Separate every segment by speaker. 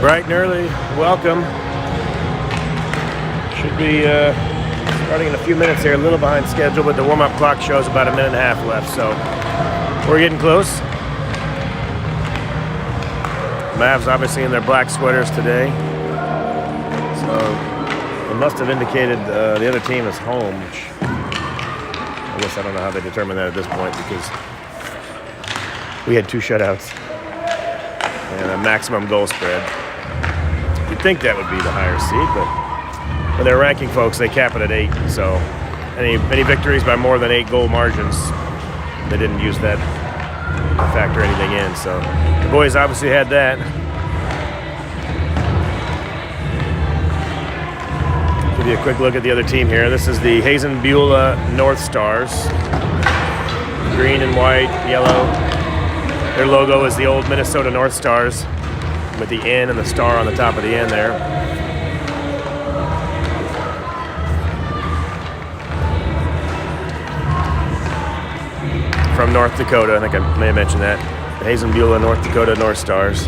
Speaker 1: Bright and early, welcome. Should be starting in a few minutes here, a little behind schedule, but the warm-up clock shows about a minute and a half left, so we're getting close. Mavs obviously in their black sweaters today, so it must have indicated the other team is home, which I guess I don't know how they determine that at this point because we had 2 shutouts and a maximum goal spread. You'd think that would be the higher seed, but when they're ranking folks, they cap it at 8. So any victories by more than 8 goal margins, they didn't use that to factor anything in. So the boys obviously had that. Give you a quick look at the other team here. This is the Hazen Beulah North Stars. Green and white, yellow. Their logo is the old Minnesota North Stars with the N and the star on the top of the N there. From North Dakota, I think I may have mentioned that. The Hazen Beulah North Dakota North Stars.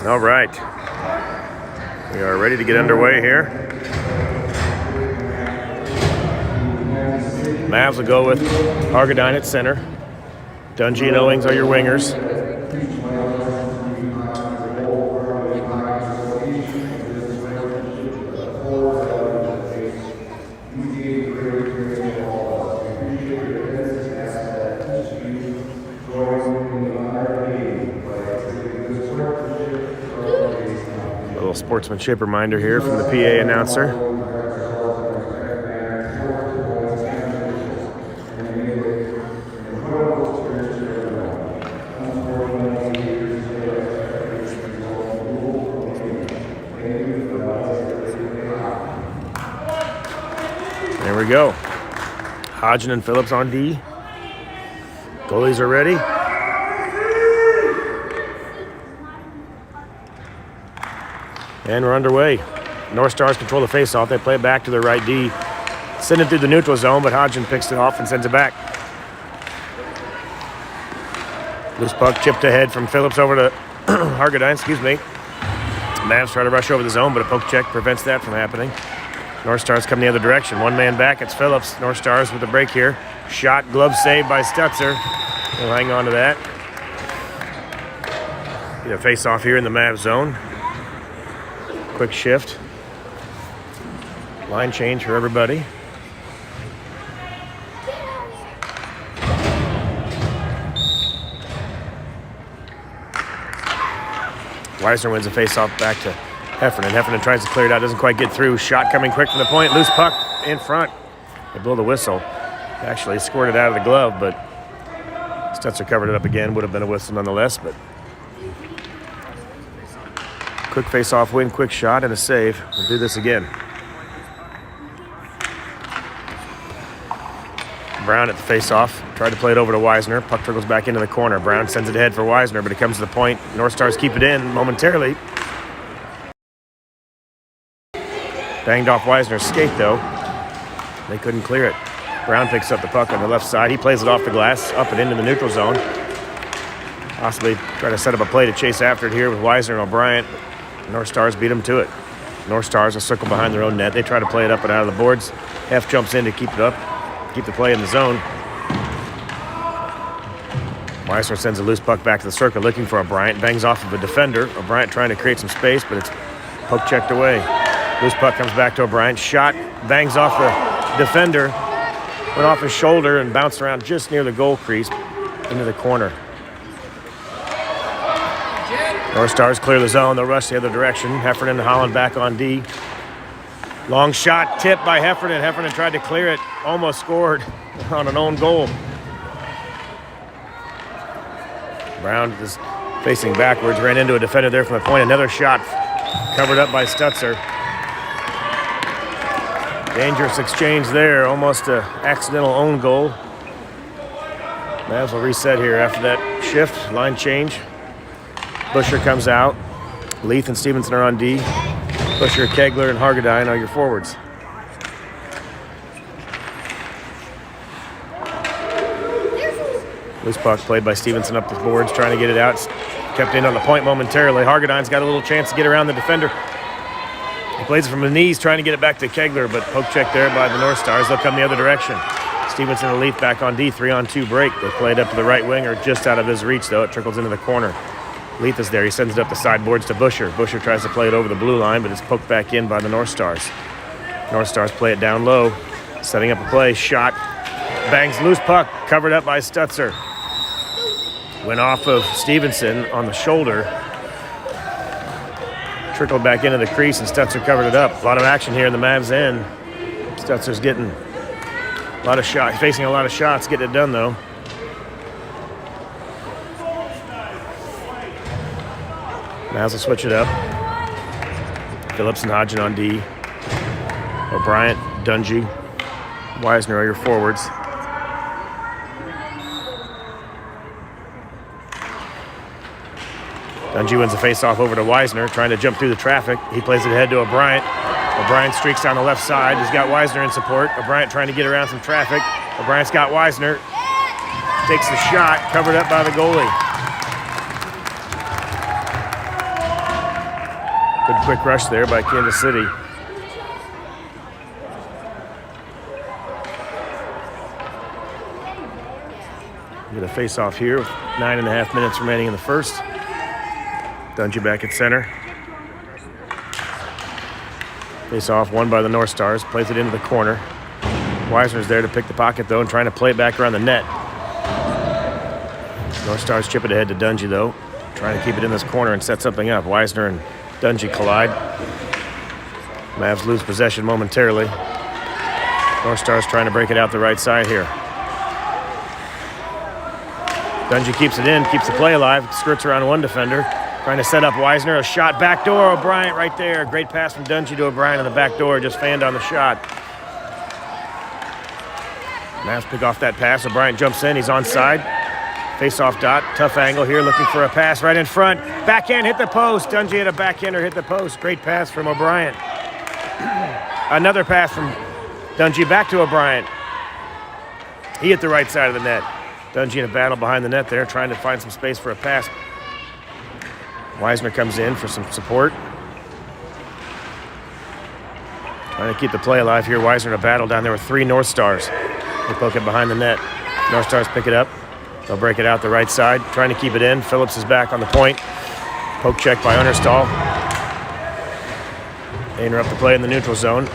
Speaker 1: All right, we are ready to get underway here. Mavs will go with Argadine at center. Dungy and Owings are your wingers. Sportsmanship reminder here from the PA announcer. There we go. Hazen and Phillips on D. Goalies are ready. And we're underway. North Stars control the faceoff. They play it back to their right D. Send it through the neutral zone, but Hazen picks it off and sends it back. Loose puck chipped ahead from Phillips over to Argadine, Mavs try to rush over the zone, but a poke check prevents that from happening. North Stars come the other direction. One man back, it's Phillips. North Stars with a break here. Shot, glove save by Stutzer. We'll hang on to that. Get a face-off here in the Mavs zone. Quick shift. Line change for everybody. Weisner wins a face-off back to Heffernan. Heffernan tries to clear it out, doesn't quite get through. Shot coming quick from the point. Loose puck in front. They blow the whistle. Actually squirted out of the glove, but Stutzer covered it up again. Would have been a whistle nonetheless, but quick face-off win, quick shot, and a save. We'll do this again. Brown at the face-off. Tried to play it over to Weisner. Puck trickles back into the corner. Brown sends it ahead for Weisner, but it comes to the point. North Stars keep it in momentarily. Banged off Weisner's skate, though. They couldn't clear it. Brown picks up the puck on the left side. He plays it off the glass, up and into the neutral zone. Possibly try to set up a play to chase after it here with Weisner and O'Brien. North Stars beat him to it. North Stars a circle behind their own net. They try to play it up and out of the boards. F jumps in to keep it up, keep the play in the zone. Weisner sends a loose puck back to the circle looking for O'Brien. Bangs off of a defender. O'Brien trying to create some space, but it's poke checked away. Loose puck comes back to O'Brien. Shot, bangs off the defender. Went off his shoulder and bounced around just near the goal crease into the corner. North Stars clear the zone. They'll rush the other direction. Heffernan and Holland back on D. Long shot tipped by Heffernan. Heffernan tried to clear it. Almost scored on an own goal. Brown is facing backwards. Ran into a defender there from the point. Another shot covered up by Stutzer. Dangerous exchange there. Almost an accidental own goal. Mavs will reset here after that shift. Line change. Busher comes out. Leith and Stevenson are on D. Busher, Kegler, and Hargadine are your forwards. Loose puck played by Stevenson up the boards, trying to get it out. Kept in on the point momentarily. Hargadine's got a little chance to get around the defender. He plays it from the knees, trying to get it back to Kegler, but poke check there by the North Stars. They'll come the other direction. Stevenson and Leith back on D, 3-on-2 break. They play it up to the right winger, just out of his reach, though. It trickles into the corner. Leith is there. He sends it up the sideboards to Busher. Busher tries to play it over the blue line, but it's poked back in by the North Stars. North Stars play it down low, setting up a play. Shot, bangs loose puck, covered up by Stutzer. Went off of Stevenson on the shoulder. Trickled back into the crease, and Stutzer covered it up. A lot of action here in the Mavs end. Stutzer's getting a lot of shots, facing a lot of shots, getting it done, though. Mavs will switch it up. Phillips and Hodgin on D. O'Brien, Dungy, Weisner are your forwards. Dungy wins the face-off over to Weisner, trying to jump through the traffic. He plays it ahead to O'Brien. O'Brien streaks down the left side. He's got Weisner in support. O'Brien trying to get around some traffic. O'Brien's got Weisner. Takes the shot, covered up by the goalie. Good quick rush there by Kansas City. Get a face-off here with 9.5 minutes remaining in the first. Dungy back at center. Face-off won by the North Stars. Plays it into the corner. Weisner's there to pick the pocket, though, and trying to play it back around the net. North Stars chip it ahead to Dungy, though. Trying to keep it in this corner and set something up. Weisner and Dungy collide. Mavs lose possession momentarily. North Stars trying to break it out the right side here. Dungy keeps it in, keeps the play alive, skirts around one defender. Trying to set up Weisner, a shot back door. O'Brien right there. Great pass from Dungy to O'Brien on the back door, just fanned on the shot. Mavs pick off that pass. O'Brien jumps in, he's onside. Face-off dot, tough angle here, looking for a pass right in front. Backhand hit the post. Dungy had a backhander hit the post. Great pass from O'Brien. Another pass from Dungy back to O'Brien. He hit the right side of the net. Dungy in a battle behind the net there, trying to find some space for a pass. Weisner comes in for some support. Trying to keep the play alive here. Weisner in a battle down there with 3 North Stars. They poke it behind the net. North Stars pick it up. They'll break it out the right side, trying to keep it in. Phillips is back on the point. Poke check by Understall. They interrupt the play in the neutral zone.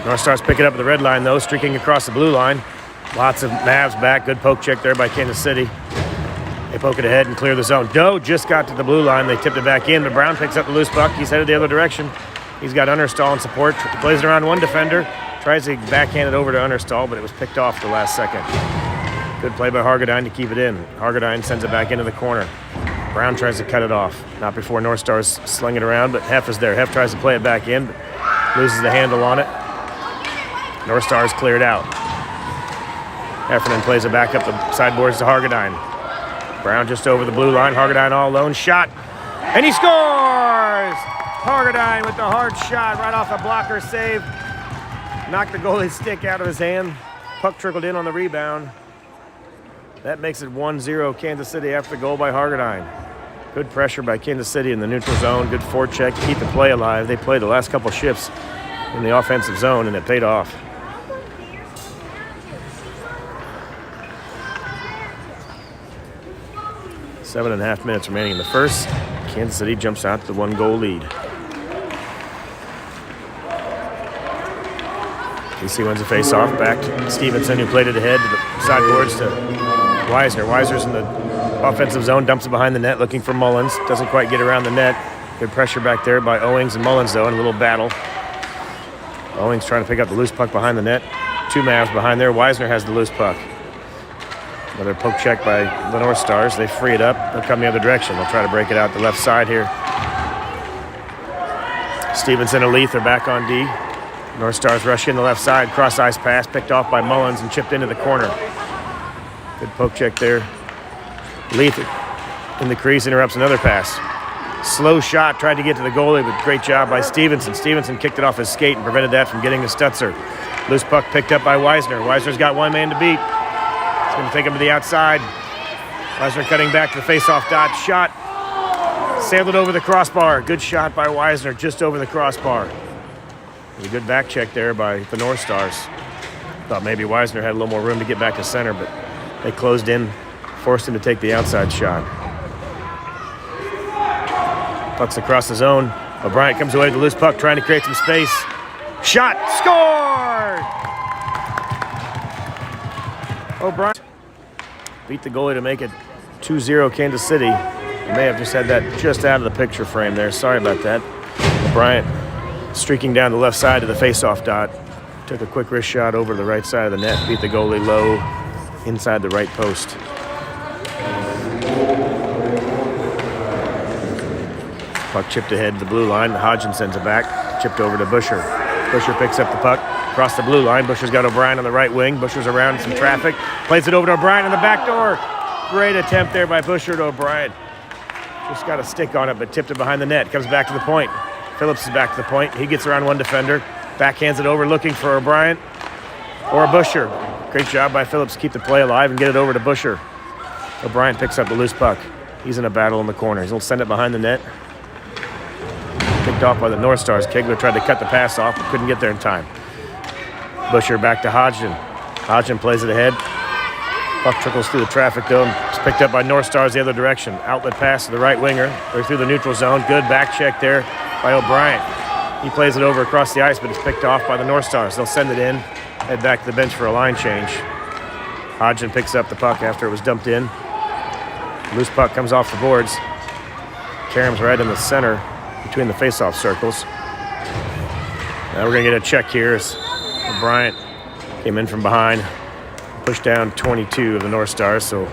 Speaker 1: North Stars pick it up at the red line, though, streaking across the blue line. Lots of Mavs back. Good poke check there by Kansas City. They poke it ahead and clear the zone. Doe just got to the blue line. They tipped it back in, but Brown picks up the loose puck. He's headed the other direction. He's got Understall in support. He plays it around one defender. Tries to backhand it over to Understall, but it was picked off the last second. Good play by Hargadine to keep it in. Hargadine sends it back into the corner. Brown tries to cut it off. Not before North Stars sling it around, but Heff is there. Heff tries to play it back in, but loses the handle on it. North Stars cleared out. Heffernan plays it back up the sideboards to Hargadine. Brown just over the blue line. Hargadine all alone. Shot. And he scores! Hargadine with the hard shot right off a blocker save. Knocked the goalie's stick out of his hand. Puck trickled in on the rebound. That makes it 1-0 Kansas City after the goal by Hargadine. Good pressure by Kansas City in the neutral zone. Good forecheck to keep the play alive. They played the last couple shifts in the offensive zone, and it paid off. Seven and a half minutes remaining in the first. Kansas City jumps out to the 1-goal lead. KC wins the face-off. Back to Stevenson, who played it ahead to the sideboards to Weisner. Weisner's in the offensive zone, dumps it behind the net, looking for Mullins. Doesn't quite get around the net. Good pressure back there by Owings and Mullins, though, in a little battle. Owings trying to pick up the loose puck behind the net. Two Mavs behind there. Weisner has the loose puck. Another poke check by the North Stars. They free it up. They'll come the other direction. They'll try to break it out the left side here. Stevenson and Leith are back on D. North Stars rush in the left side. Cross-ice pass picked off by Mullins and chipped into the corner. Good poke check there. Leith in the crease interrupts another pass. Slow shot. Tried to get to the goalie, but great job by Stevenson. Stevenson kicked it off his skate and prevented that from getting to Stutzer. Loose puck picked up by Weisner. Weisner's got one man to beat. He's going to take him to the outside. Weisner cutting back to the face-off dot. Shot. Sailed it over the crossbar. Good shot by Weisner just over the crossbar. A good back check there by the North Stars. Thought maybe Weisner had a little more room to get back to center, but they closed in, forced him to take the outside shot. Puck's across the zone. O'Brien comes away with the loose puck, trying to create some space. Shot. Scored! O'Brien beat the goalie to make it 2-0 Kansas City. You may have just had that just out of the picture frame there. Sorry about that. Bryant streaking down the left side to the face-off dot. Took a quick wrist shot over the right side of the net. Beat the goalie low inside the right post. Puck chipped ahead to the blue line. Hodgson sends it back. Chipped over to Busher. Busher picks up the puck. Across the blue line. Busher's got O'Brien on the right wing. Busher's around some traffic. Plays it over to O'Brien on the back door. Great attempt there by Busher to O'Brien. Just got a stick on it, but tipped it behind the net. Comes back to the point. Phillips is back to the point. He gets around one defender. Backhands it over, looking for O'Brien or Busher. Great job by Phillips to keep the play alive and get it over to Busher. O'Brien picks up the loose puck. He's in a battle in the corner. He'll send it behind the net. Picked off by the North Stars. Kegler tried to cut the pass off, but couldn't get there in time. Busher back to Hodgson. Hodgson plays it ahead. Puck trickles through the traffic, though. It's picked up by North Stars the other direction. Outlet pass to the right winger. Or through the neutral zone. Good back check there by O'Brien. He plays it over across the ice, but it's picked off by the North Stars. They'll send it in. Head back to the bench for a line change. Hodgson picks up the puck after it was dumped in. Loose puck comes off the boards. Karam's right in the center between the face-off circles. Now we're going to get a check here as Bryant came in from behind, pushed down 22 of the North Stars. So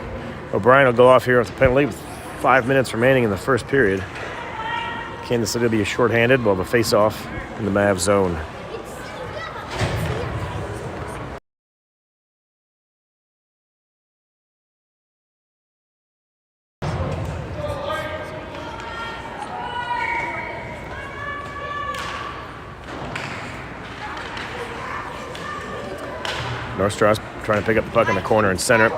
Speaker 1: O'Brien will go off here with a penalty with 5 minutes remaining in the first period. Kansas City will be shorthanded. We'll have a face-off in the Mavs zone. North Stars trying to pick up the puck in the corner and center.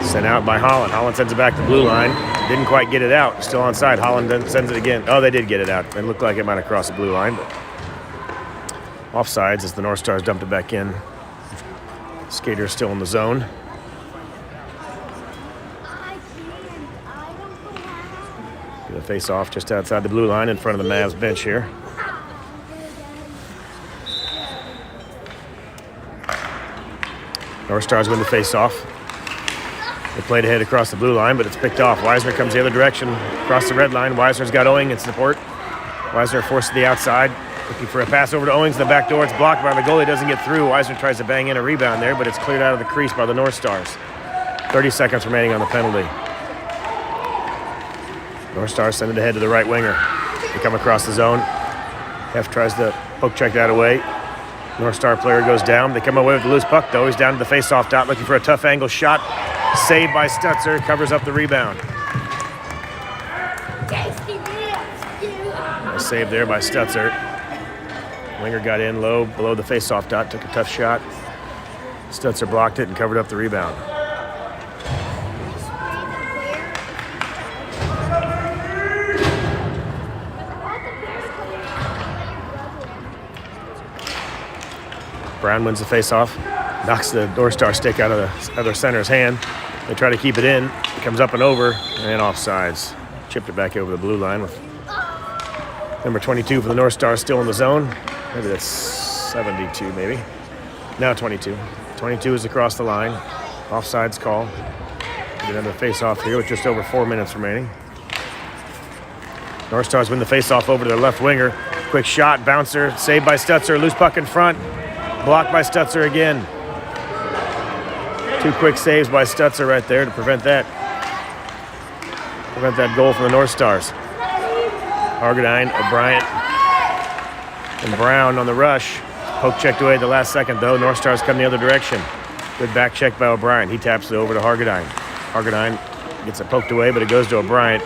Speaker 1: Sent out by Holland. Holland sends it back to the blue line. Didn't quite get it out. Still onside. Holland then sends it again. Oh, they did get it out. It looked like it might have crossed the blue line, but offsides as the North Stars dumped it back in. Skater's still in the zone. The face-off just outside the blue line in front of the Mavs bench here. North Stars win the face-off. They played ahead across the blue line, but it's picked off. Weisner comes the other direction, across the red line. Weisner's got Owing in support. Weisner forced to the outside, looking for a pass over to Owings in the back door. It's blocked by the goalie, doesn't get through. Weisner tries to bang in a rebound there, but it's cleared out of the crease by the North Stars. 30 seconds remaining on the penalty. North Stars send it ahead to the right winger. They come across the zone. Hef tries to poke check that away. North Star player goes down. They come away with the loose puck, though. He's down to the face-off dot, looking for a tough angle shot. Saved by Stutzer, covers up the rebound. A save there by Stutzer. Winger got in low, below the face-off dot, took a tough shot. Stutzer blocked it and covered up the rebound. Brown wins the face-off, knocks the North Star stick out of the other center's hand. They try to keep it in. It comes up and over, and offsides. Chipped it back over the blue line with number 22 for the North Star still in the zone. Maybe that's 72, maybe. Now 22. 22 is across the line. Offsides call. Get another face-off here with just over 4 minutes remaining. North Stars win the face-off over to their left winger. Quick shot, bouncer, saved by Stutzer. Loose puck in front. Blocked by Stutzer again. 2 quick saves by Stutzer right there to prevent that goal from the North Stars. Hargadine, O'Brien, and Brown on the rush. Poke checked away at the last second, though. North Stars come the other direction. Good back check by O'Brien. He taps it over to Hargadine. Hargadine gets it poked away, but it goes to O'Brien.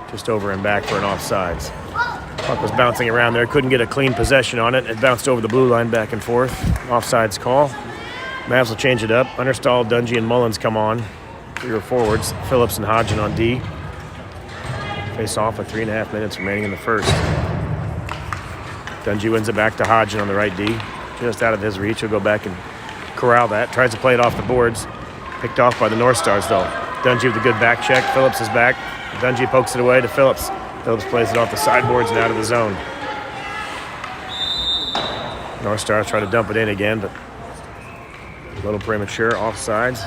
Speaker 1: Just over and back for an offsides. Puck was bouncing around there. Couldn't get a clean possession on it. It bounced over the blue line back and forth. Offsides call. Mavs will change it up. Understall, Dungy, and Mullins come on. 3 forwards. Phillips and Hodgson on D. Face off with 3.5 minutes remaining in the first. Dungy wins it back to Hodgson on the right D. Just out of his reach. He'll go back and corral that. Tries to play it off the boards. Picked off by the North Stars, though. Dungy with a good back check. Phillips is back. Dungy pokes it away to Phillips. Phillips plays it off the sideboards and out of the zone. North Stars try to dump it in again, but a little premature. Offsides.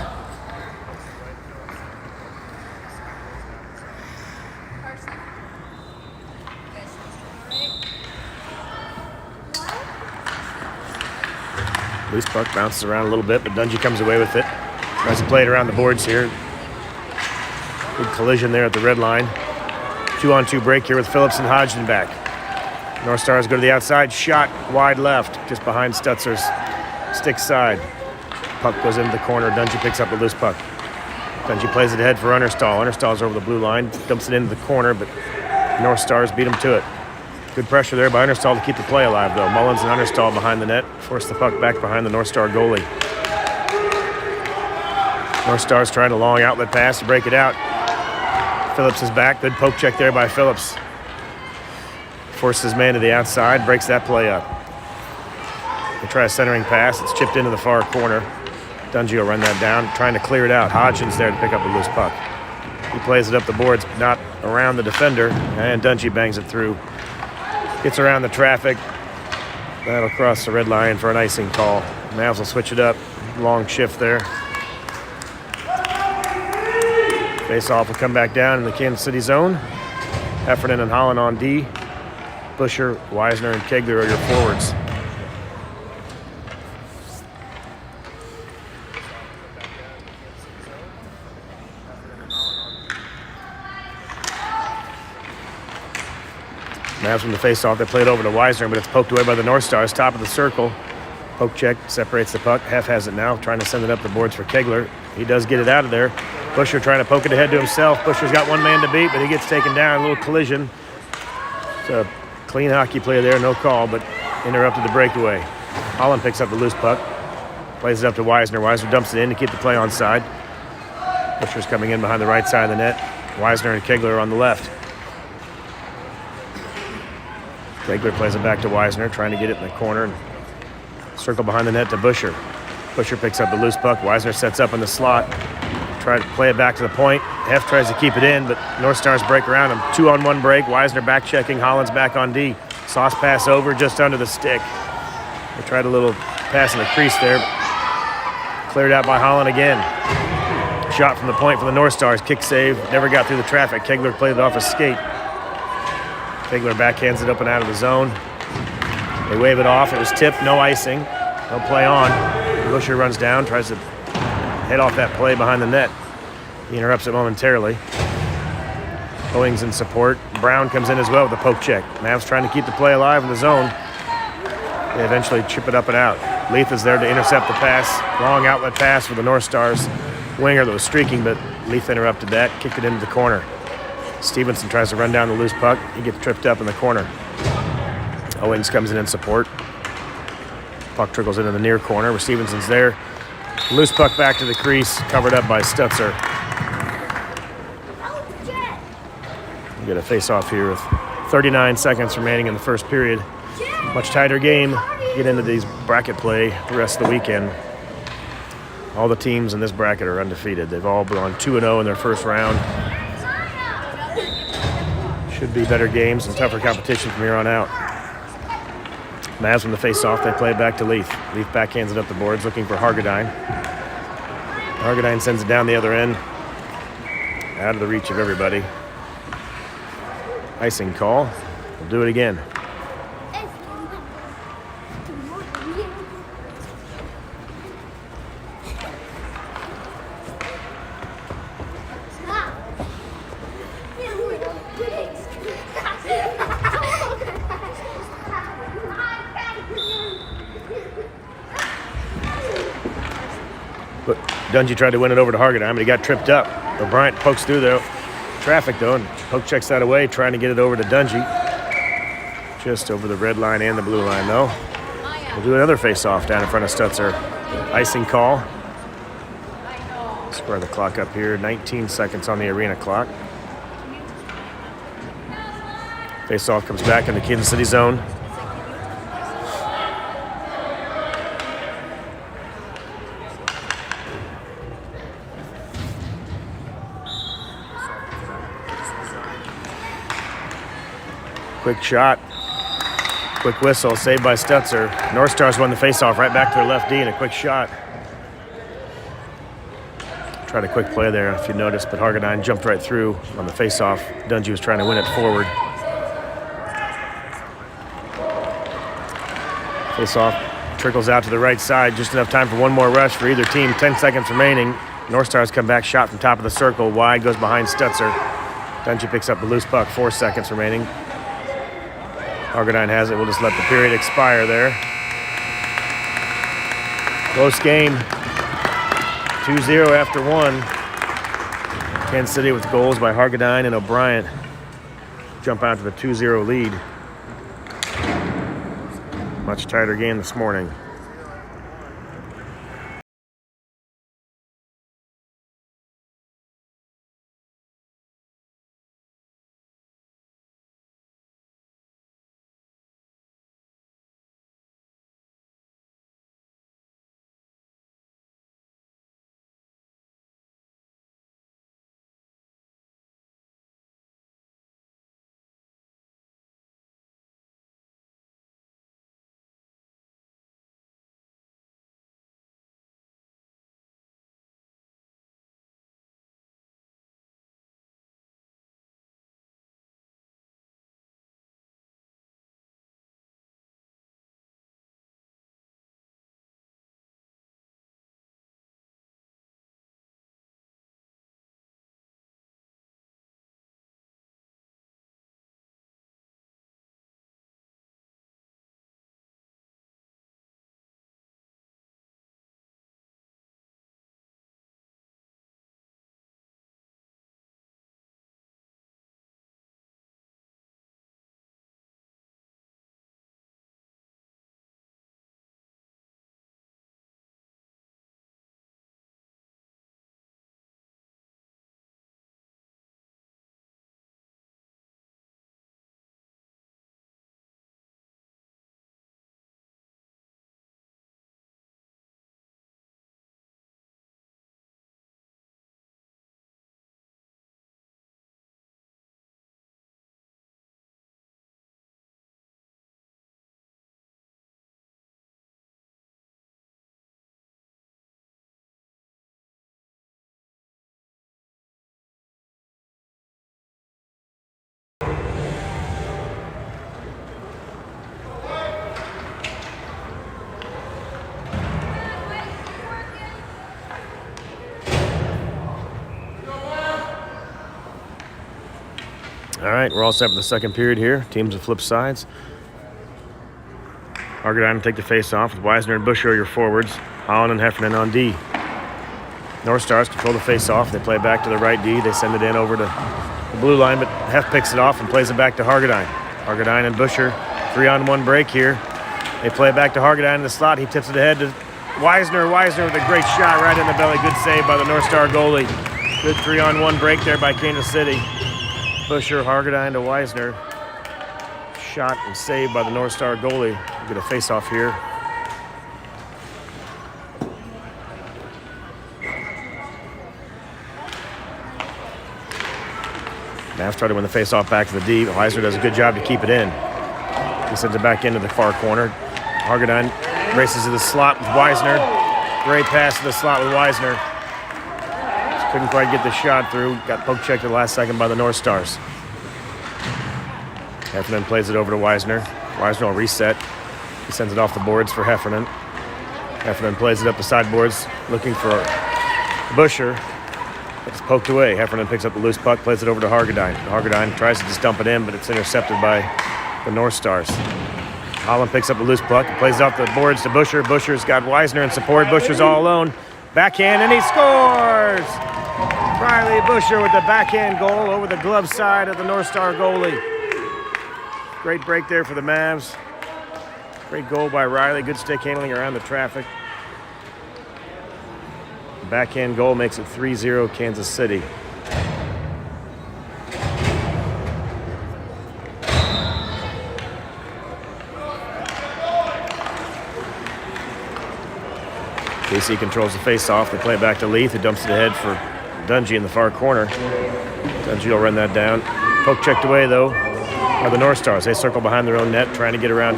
Speaker 1: Loose puck bounces around a little bit, but Dungy comes away with it. Tries to play it around the boards here. Good collision there at the red line. 2-on-2 break here with Phillips and Hodgson back. North Stars go to the outside. Shot wide left, just behind Stutzer's stick side. Puck goes into the corner. Dungy picks up the loose puck. Dungy plays it ahead for Understall. Understall's over the blue line. Dumps it into the corner, but North Stars beat him to it. Good pressure there by Understall to keep the play alive, though. Mullins and Understall behind the net. Force the puck back behind the North Star goalie. North Stars trying a long outlet pass to break it out. Phillips is back. Good poke check there by Phillips. Forces his man to the outside. Breaks that play up. They try a centering pass. It's chipped into the far corner. Dungy will run that down. Trying to clear it out. Hodgson's there to pick up the loose puck. He plays it up the boards, not around the defender. And Dungy bangs it through. Gets around the traffic. That'll cross the red line for an icing call. Mavs will switch it up. Long shift there. Face-off will come back down in the Kansas City zone. Heffernan and Holland on D. Busher, Weisner, and Kegler are your forwards. Mavs from the face-off. They play it over to Weisner, but it's poked away by the North Stars. Top of the circle. Poke check separates the puck. Hef has it now, trying to send it up the boards for Kegler. He does get it out of there. Busher trying to poke it ahead to himself. Busher's got one man to beat, but he gets taken down. A little collision. It's a clean hockey play there, no call, but interrupted the breakaway. Holland picks up the loose puck. Plays it up to Weisner. Weisner dumps it in to keep the play onside. Busher's coming in behind the right side of the net. Weisner and Kegler are on the left. Kegler plays it back to Weisner, trying to get it in the corner. And circle behind the net to Busher. Busher picks up the loose puck. Weisner sets up in the slot. Try to play it back to the point. Hef tries to keep it in, but North Stars break around him. 2-on-1 break. Weisner back checking. Holland's back on D. Sauce pass over just under the stick. They tried a little pass in the crease there. Cleared out by Holland again. Shot from the point for the North Stars. Kick save. Never got through the traffic. Kegler played it off his skate. Bigler backhands it up and out of the zone. They wave it off. It was tipped, no icing. No play on. Busher runs down, tries to head off that play behind the net. He interrupts it momentarily. Owings in support. Brown comes in as well with a poke check. Mavs trying to keep the play alive in the zone. They eventually chip it up and out. Leith is there to intercept the pass. Long outlet pass for the North Stars winger that was streaking, but Leith interrupted that, kicked it into the corner. Stevenson tries to run down the loose puck. He gets tripped up in the corner. Owings comes in support. Puck trickles into the near corner where Stevenson's there. Loose puck back to the crease, covered up by Stutzer. We get a face-off here with 39 seconds remaining in the first period. Much tighter game. Get into these bracket play the rest of the weekend. All the teams in this bracket are undefeated. They've all gone 2-0 in their first round. Should be better games and tougher competition from here on out. Mavs from the face-off, they play it back to Leith. Leith backhands it up the boards, looking for Hargadine. Hargadine sends it down the other end. Out of the reach of everybody. Icing call. We'll do it again. But Dungy tried to win it over to Hargadine, but he got tripped up. O'Brien pokes through the traffic, though, and poke checks that away, trying to get it over to Dungy. Just over the red line and the blue line, though. We'll do another face-off down in front of Stutzer. Icing call. Square the clock up here. 19 seconds on the arena clock. Face-off comes back in the Kansas City zone. Quick shot. Quick whistle. Saved by Stutzer. North Stars won the faceoff right back to their left D and a quick shot. Tried a quick play there, if you noticed, but Hargadine jumped right through on the faceoff. Dungy was trying to win it forward. Faceoff trickles out to the right side. Just enough time for one more rush for either team. 10 seconds remaining. North Stars come back, shot from top of the circle. Wide, goes behind Stutzer. Dungy picks up the loose puck. 4 seconds remaining. Hargadine has it. We'll just let the period expire there. Close game. 2-0 after one. Kansas City with goals by Hargadine and O'Brien jump out to the 2-0 lead. Much tighter game this morning. All right, we're all set for the second period here. Teams have flipped sides. Hargadine will take the face off with Weisner and Busher, your forwards. Holland and Heffernan on D. North Stars control the face off. They play back to the right D. They send it in over to the blue line, but Hef picks it off and plays it back to Hargadine. Hargadine and Busher, 3-on-1 break here. They play it back to Hargadine in the slot. He tips it ahead to Weisner. Weisner with a great shot right in the belly. Good save by the North Star goalie. Good 3-on-1 break there by Kansas City. Busher, Hargadine to Weisner. Shot and saved by the North Star goalie. We get a face-off here. Mavs try to win the face-off back to the D. Weisner does a good job to keep it in. He sends it back into the far corner. Hargadine races to the slot with Weisner. Great pass to the slot with Weisner. Just couldn't quite get the shot through. Got poke checked at the last second by the North Stars. Heffernan plays it over to Weisner. Weisner will reset. He sends it off the boards for Heffernan. Heffernan plays it up the sideboards, looking for Busher. It's poked away. Heffernan picks up the loose puck, plays it over to Hargadine. Hargadine tries to just dump it in, but it's intercepted by the North Stars. Holland picks up the loose puck and plays it off the boards to Busher. Busher's got Weisner in support. Busher's all alone. Backhand, and he scores! Riley Busher with the backhand goal over the glove side of the North Star goalie. Great break there for the Mavs. Great goal by Riley. Good stick handling around the traffic. Backhand goal makes it 3-0 Kansas City. KC controls the face-off. They play it back to Leith, who dumps it ahead for Dungy in the far corner. Dungy will run that down. Poke checked away, though, by the North Stars. They circle behind their own net, trying to get around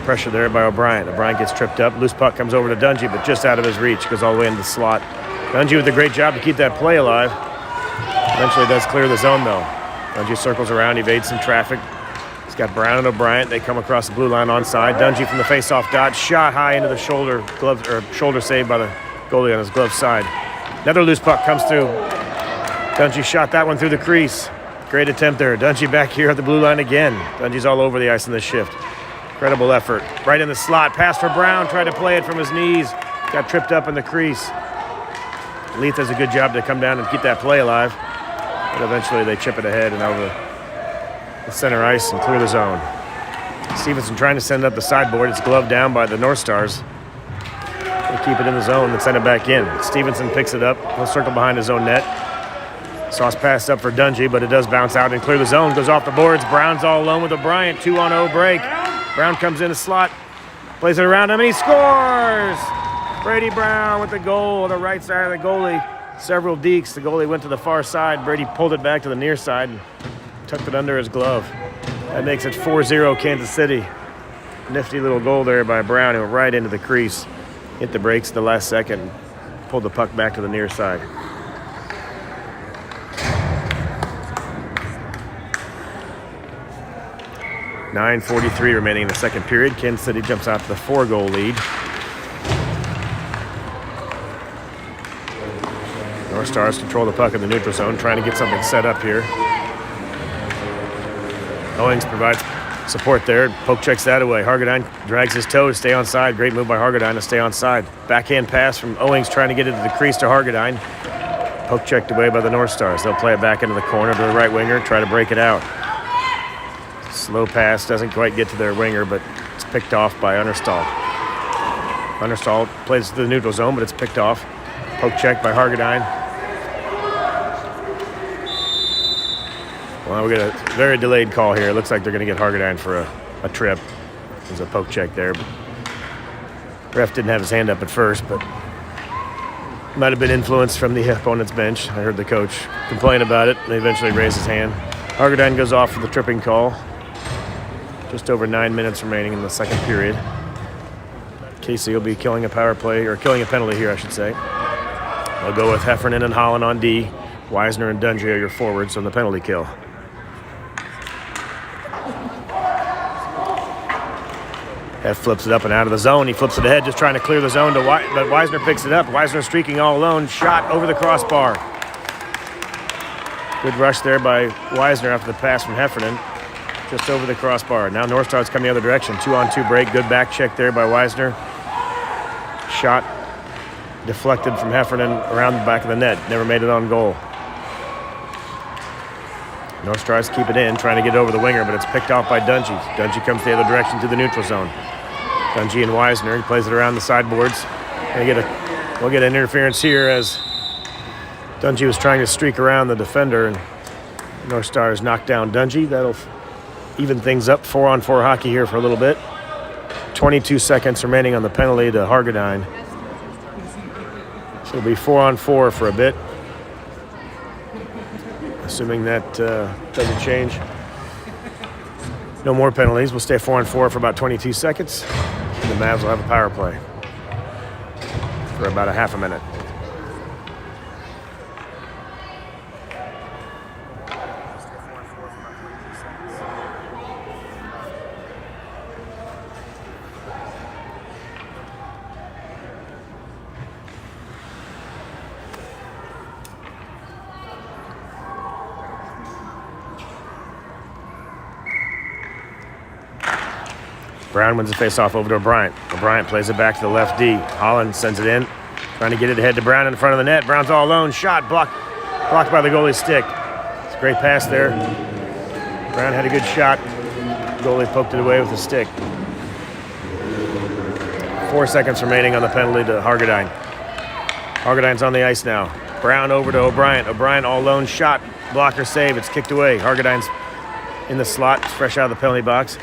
Speaker 1: pressure there by O'Brien. O'Brien gets tripped up. Loose puck comes over to Dungy, but just out of his reach. Goes all the way into the slot. Dungy with a great job to keep that play alive. Eventually does clear the zone, though. Dungy circles around, evades some traffic. He's got Brown and O'Brien. They come across the blue line onside. Dungy from the face-off dot. Shot high into the shoulder save by the goalie on his glove side. Another loose puck comes through. Dungy shot that one through the crease. Great attempt there. Dungy back here at the blue line again. Dungy's all over the ice in this shift. Incredible effort. Right in the slot. Pass for Brown. Tried to play it from his knees. Got tripped up in the crease. Leith does a good job to come down and keep that play alive. But eventually they chip it ahead and over the center ice and clear the zone. Stevenson trying to send it up the sideboard. It's gloved down by the North Stars. They keep it in the zone and send it back in. Stevenson picks it up. He'll circle behind his own net. Sauce passed up for Dungy, but it does bounce out and clear the zone. Goes off the boards. Brown's all alone with O'Brien. 2-on-0 break. Brown comes in the slot. Plays it around him, and he scores! Brady Brown with the goal on the right side of the goalie. Several dekes. The goalie went to the far side. Brady pulled it back to the near side and tucked it under his glove. That makes it 4-0 Kansas City. Nifty little goal there by Brown. He went right into the crease. Hit the brakes at the last second. Pulled the puck back to the near side. .9:43 remaining in the second period. Kansas City jumps out to the 4-goal lead. North Stars control the puck in the neutral zone, trying to get something set up here. Owings provides support there. Poke checks that away. Hargadine drags his toe to stay onside. Great move by Hargadine to stay onside. Backhand pass from Owings trying to get it to the crease to Hargadine. Poke checked away by the North Stars. They'll play it back into the corner to the right winger, try to break it out. Slow pass, doesn't quite get to their winger, but it's picked off by Understall. Understall plays to the neutral zone, but it's picked off. Poke check by Hargadine. Well, we got a very delayed call here. It looks like they're going to get Hargadine for a trip. There's a poke check there. But ref didn't have his hand up at first, but might have been influenced from the opponent's bench. I heard the coach complain about it. They eventually raised his hand. Hargadine goes off for the tripping call. Just over 9 minutes remaining in the second period. KC will be killing a power play, or killing a penalty here, I should say. They'll go with Heffernan and Holland on D. Weisner and Dungy are your forwards on the penalty kill. Hef flips it up and out of the zone. He flips it ahead, just trying to clear the zone, but Weisner picks it up. Weisner streaking all alone. Shot over the crossbar. Good rush there by Wisner after the pass from Heffernan. Just over the crossbar. Now North Star's coming the other direction. 2-on-2 break. Good back check there by Wisner. Shot deflected from Heffernan around the back of the net. Never made it on goal. North Stars keep it in, trying to get over the winger, but it's picked off by Dungy. Dungy comes the other direction to the neutral zone. Dungy and Wisner. He plays it around the sideboards. We'll get an interference here as Dungy was trying to streak around the defender, and North Stars knocked down Dungy. That'll even things up. 4-on-4 hockey here for a little bit. 22 seconds remaining on the penalty to Hargadine. So it'll be 4-on-4 for a bit. Assuming that doesn't change. No more penalties. We'll stay 4-on-4 for about 22 seconds. And the Mavs will have a power play for about a half a minute. Brown wins the face-off over to O'Brien. O'Brien plays it back to the left D. Holland sends it in, trying to get it ahead to Brown in front of the net. Brown's all alone. Shot blocked by the goalie's stick. It's a great pass there. Brown had a good shot. Goalie poked it away with a stick. 4 seconds remaining on the penalty to Hargadine. Hargadine's on the ice now. Brown over to O'Brien. O'Brien all alone. Shot. Blocker save. It's kicked away. Hargadine's in the slot, fresh out of the penalty box.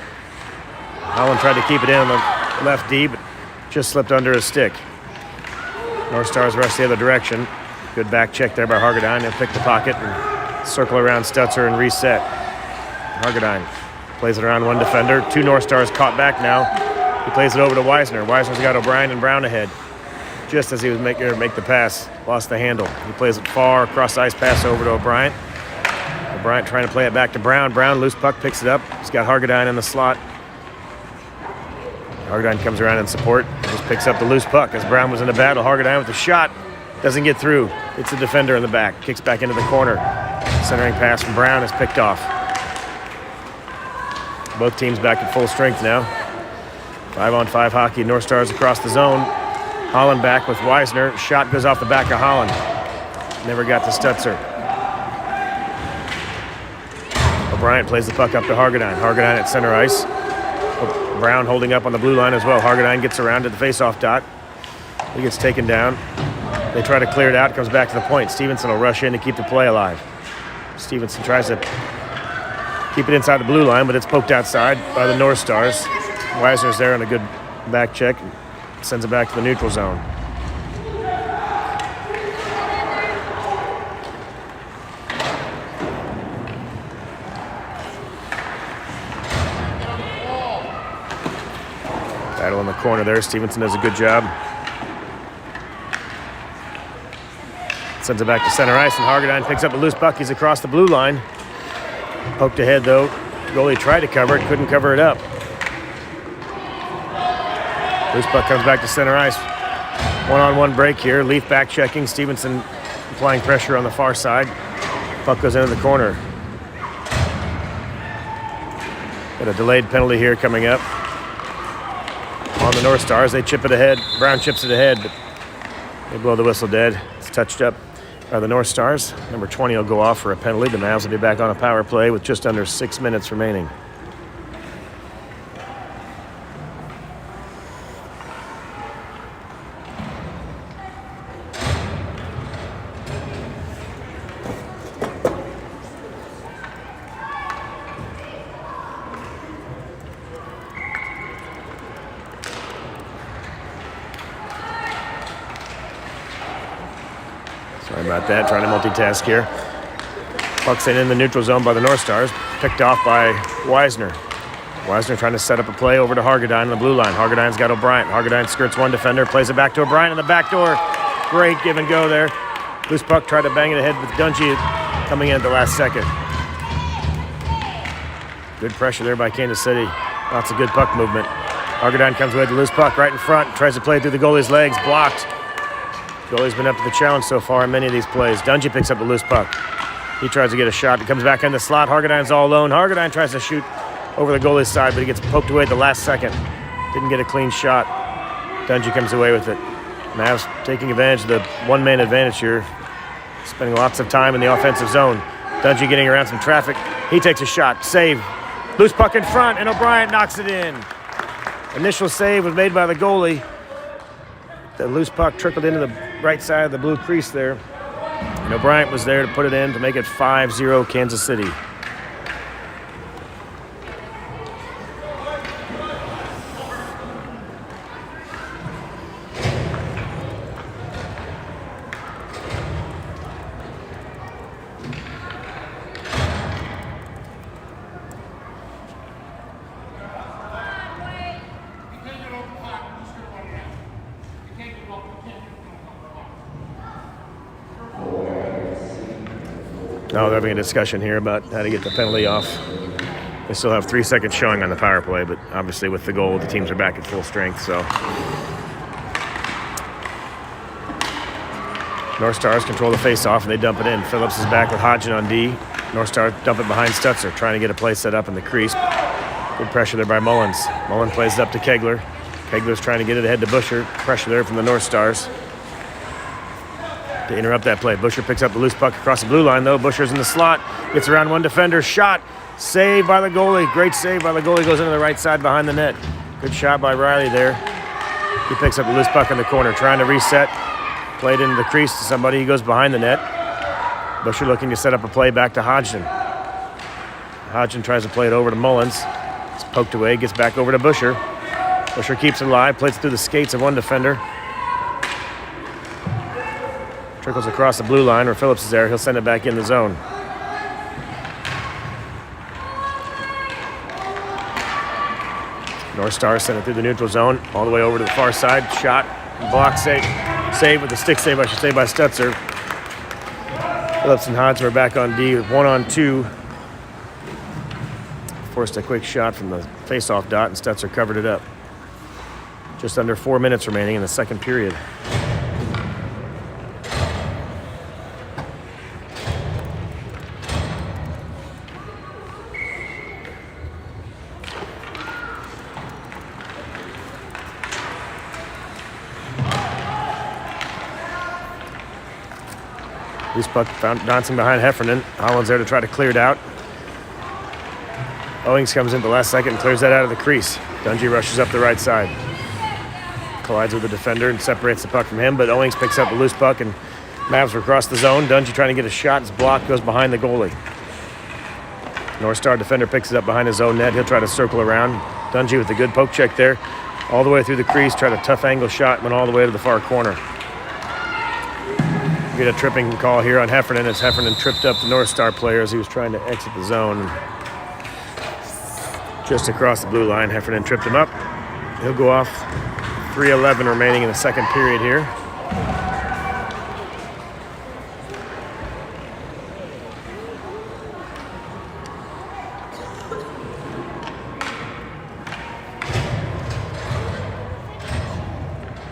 Speaker 1: Holland tried to keep it in on the left D, but just slipped under his stick. North Stars rush the other direction. Good back check there by Hargadine. They'll pick the pocket and circle around Stutzer and reset. Hargadine plays it around one defender. 2 North Stars caught back now. He plays it over to Wisner. Wisner's got O'Brien and Brown ahead. Just as he was making the pass, lost the handle. He plays it far, across the ice pass over to O'Brien. O'Brien trying to play it back to Brown. Brown, loose puck, picks it up. He's got Hargadine in the slot. Hargadine comes around in support, just picks up the loose puck. As Brown was in the battle, Hargadine with the shot, doesn't get through. It's the defender in the back, kicks back into the corner. Centering pass from Brown is picked off. Both teams back at full strength now. 5-on-5 hockey, North Stars across the zone. Holland back with Wisner. Shot goes off the back of Holland. Never got to Stutzer. O'Brien plays the puck up to Hargadine. Hargadine at center ice. Brown holding up on the blue line as well. Hargadine gets around to the face-off dot. He gets taken down. They try to clear it out. Comes back to the point. Stevenson will rush in to keep the play alive. Stevenson tries to keep it inside the blue line, but it's poked outside by the North Stars. Wisner's there on a good back check. Sends it back to the neutral zone. Battle in the corner there. Stevenson does a good job. Sends it back to center ice, and Hargadine picks up a loose puck. He's across the blue line. Poked ahead, though. Goalie tried to cover it, couldn't cover it up. Loose puck comes back to center ice. 1-on-1 break here. Leaf back checking. Stevenson applying pressure on the far side. Puck goes into the corner. Got a delayed penalty here coming up on the North Stars. They chip it ahead. Brown chips it ahead, but they blow the whistle dead. It's touched up by the North Stars. Number 20 will go off for a penalty. The Mavs will be back on a power play with just under 6 minutes remaining. Sorry about that, trying to multitask here. Puck's in the neutral zone by the North Stars, picked off by Wisner. Wisner trying to set up a play over to Hargadine on the blue line. Hargadine's got O'Brien. Hargadine skirts one defender, plays it back to O'Brien in the back door. Great give and go there. Loose puck, tried to bang it ahead with Dungy coming in at the last second. Good pressure there by Kansas City. Lots of good puck movement. Hargadine comes away with the loose puck right in front, tries to play through the goalie's legs, blocked. Goalie's been up to the challenge so far in many of these plays. Dungy picks up the loose puck. He tries to get a shot. He comes back in the slot. Hargadine's all alone. Hargadine tries to shoot over the goalie's side, but he gets poked away at the last second. Didn't get a clean shot. Dungey comes away with it. Mavs taking advantage of the one-man advantage here. Spending lots of time in the offensive zone. Dungey getting around some traffic. He takes a shot. Save. Loose puck in front, and O'Brien knocks it in. Initial save was made by the goalie. The loose puck trickled into the right side of the blue crease there. And O'Brien was there to put it in to make it 5-0 Kansas City. Now they're having a discussion here about how to get the penalty off. They still have 3 seconds showing on the power play, but obviously with the goal, the teams are back at full strength, so. North Stars control the face-off, and they dump it in. Phillips is back with Hazen on D. North Stars dump it behind Stutzer, trying to get a play set up in the crease. Good pressure there by Mullins. Mullins plays it up to Kegler. Kegler's trying to get it ahead to Busher. Pressure there from the North Stars to interrupt that play. Busher picks up the loose puck across the blue line, though. Busher's in the slot. Gets around one defender. Shot. Save by the goalie. Great save by the goalie. Goes into the right side behind the net. Good shot by Riley there. He picks up the loose puck in the corner. Trying to reset. Played into the crease to somebody. He goes behind the net. Busher looking to set up a play back to Hodgson. Hodgson tries to play it over to Mullins. It's poked away. Gets back over to Busher. Busher keeps it alive. Plays it through the skates of one defender. Trickles across the blue line where Phillips is there. He'll send it back in the zone. North Stars send it through the neutral zone, all the way over to the far side. Shot, block save. Save with the stick save, I should say, by Stutzer. Phillips and Hodgson are back on D with 1-on-2. Forced a quick shot from the face-off dot, and Stutzer covered it up. Just under 4 minutes remaining in the second period. Loose puck bouncing behind Heffernan. Holland's there to try to clear it out. Owings comes in at the last second and clears that out of the crease. Dungey rushes up the right side. Collides with the defender and separates the puck from him, but Owings picks up the loose puck and Mavs are across the zone. Dungey trying to get a shot. His block goes behind the goalie. North Star defender picks it up behind his own net. He'll try to circle around. Dungey with a good poke check there. All the way through the crease, tried a tough angle shot, went all the way to the far corner. Get a tripping call here on Heffernan as Heffernan tripped up the North Star player as he was trying to exit the zone. Just across the blue line, Heffernan tripped him up. He'll go off. 3:11 remaining in the second period here.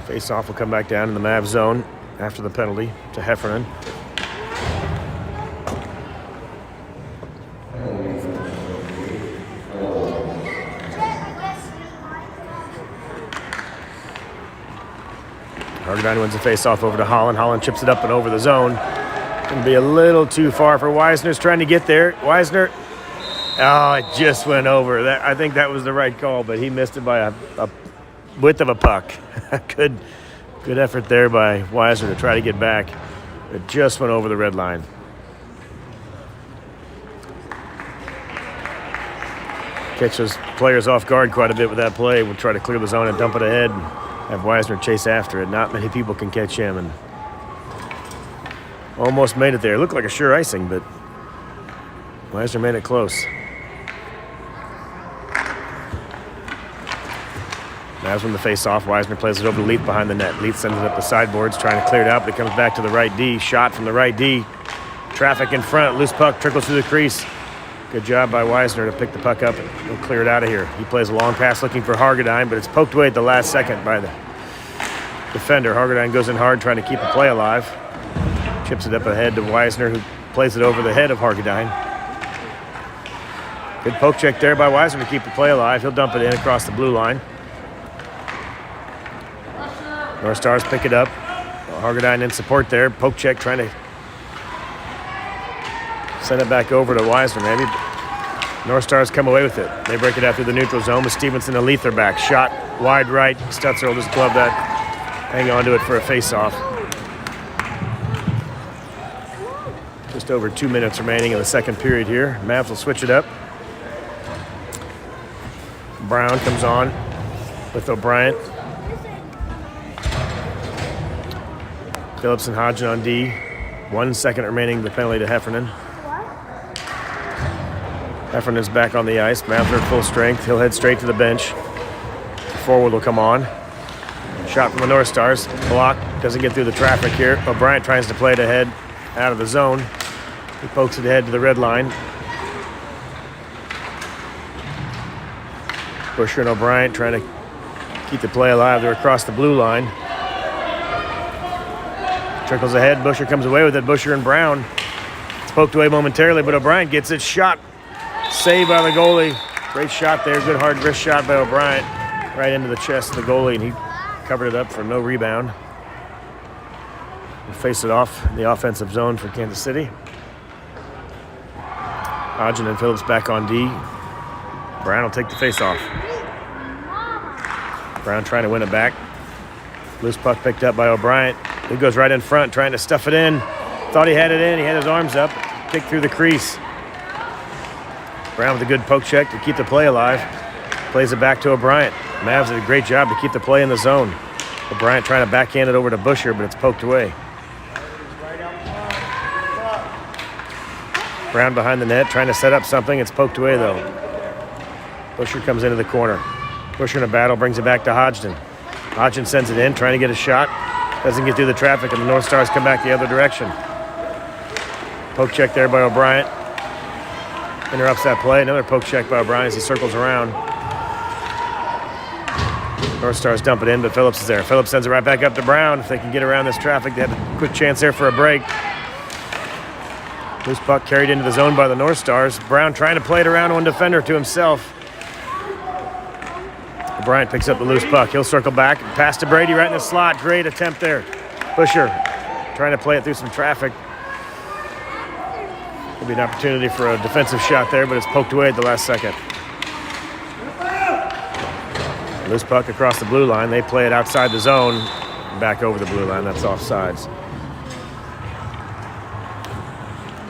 Speaker 1: Face-off will come back down in the Mavs zone after the penalty to Heffernan. Hargadine wins the face-off over to Holland. Holland chips it up and over the zone. Going to be a little too far for Weisner's trying to get there. Weisner, oh, it just went over. I think that was the right call, but he missed it by a width of a puck. Good effort there by Weisner to try to get back. It just went over the red line. Catch those players off guard quite a bit with that play. We'll try to clear the zone and dump it ahead and have Weisner chase after it. Not many people can catch him, and almost made it there. It looked like a sure icing, but Weisner made it close. Mavs win the face-off. Weisner plays it over to Leith behind the net. Leith sends it up the sideboards, trying to clear it out, but it comes back to the right D. Shot from the right D. Traffic in front. Loose puck trickles through the crease. Good job by Weisner to pick the puck up and clear it out of here. He plays a long pass looking for Hargadine, but it's poked away at the last second by the defender. Hargadine goes in hard, trying to keep the play alive. Chips it up ahead to Weisner, who plays it over the head of Hargadine. Good poke check there by Wiseman to keep the play alive. He'll dump it in across the blue line. North Stars pick it up. Hargadine in support there. Poke check trying to send it back over to Wiseman maybe. North Stars come away with it. They break it out through the neutral zone with Stevenson and Leather back. Shot wide right. Stutzer will just glove that. Hang on to it for a face-off. Just over 2 minutes remaining in the second period here. Mavs will switch it up. Brown comes on with O'Brien. Phillips and Hodgson on D. 1 second remaining, the penalty to Heffernan. Heffernan's back on the ice. Mavs are at full strength. He'll head straight to the bench. The forward will come on. Shot from the North Stars. Block. Doesn't get through the traffic here. O'Brien tries to play it ahead out of the zone. He pokes it ahead to the red line. Busher and O'Brien trying to keep the play alive. They're across the blue line. Trickles ahead. Busher comes away with it. Busher and Brown. It's poked away momentarily, but O'Brien gets it. Shot. Saved by the goalie. Great shot there. Good hard wrist shot by O'Brien. Right into the chest of the goalie, and he covered it up for no rebound. We'll face it off in the offensive zone for Kansas City. Hodgson and Phillips back on D. Brown will take the face-off. Brown trying to win it back. Loose puck picked up by O'Brien. He goes right in front, trying to stuff it in. Thought he had it in. He had his arms up. Kicked through the crease. Brown with a good poke check to keep the play alive. Plays it back to O'Brien. Mavs did a great job to keep the play in the zone. O'Brien trying to backhand it over to Busher, but it's poked away. Brown behind the net, trying to set up something. It's poked away, though. Busher comes into the corner. Busher in a battle, brings it back to Hodgson. Hodgson sends it in, trying to get a shot. Doesn't get through the traffic, and the North Stars come back the other direction. Poke check there by O'Brien. Interrupts that play. Another poke check by O'Brien as he circles around. North Stars dump it in, but Phillips is there. Phillips sends it right back up to Brown. If they can get around this traffic, they have a quick chance there for a break. Loose puck carried into the zone by the North Stars. Brown trying to play it around one defender to himself. O'Brien picks up the loose puck. He'll circle back. Pass to Brady right in the slot. Great attempt there. Busher trying to play it through some traffic. There'll be an opportunity for a defensive shot there, but it's poked away at the last second. Loose puck across the blue line. They play it outside the zone. Back over the blue line. That's offsides.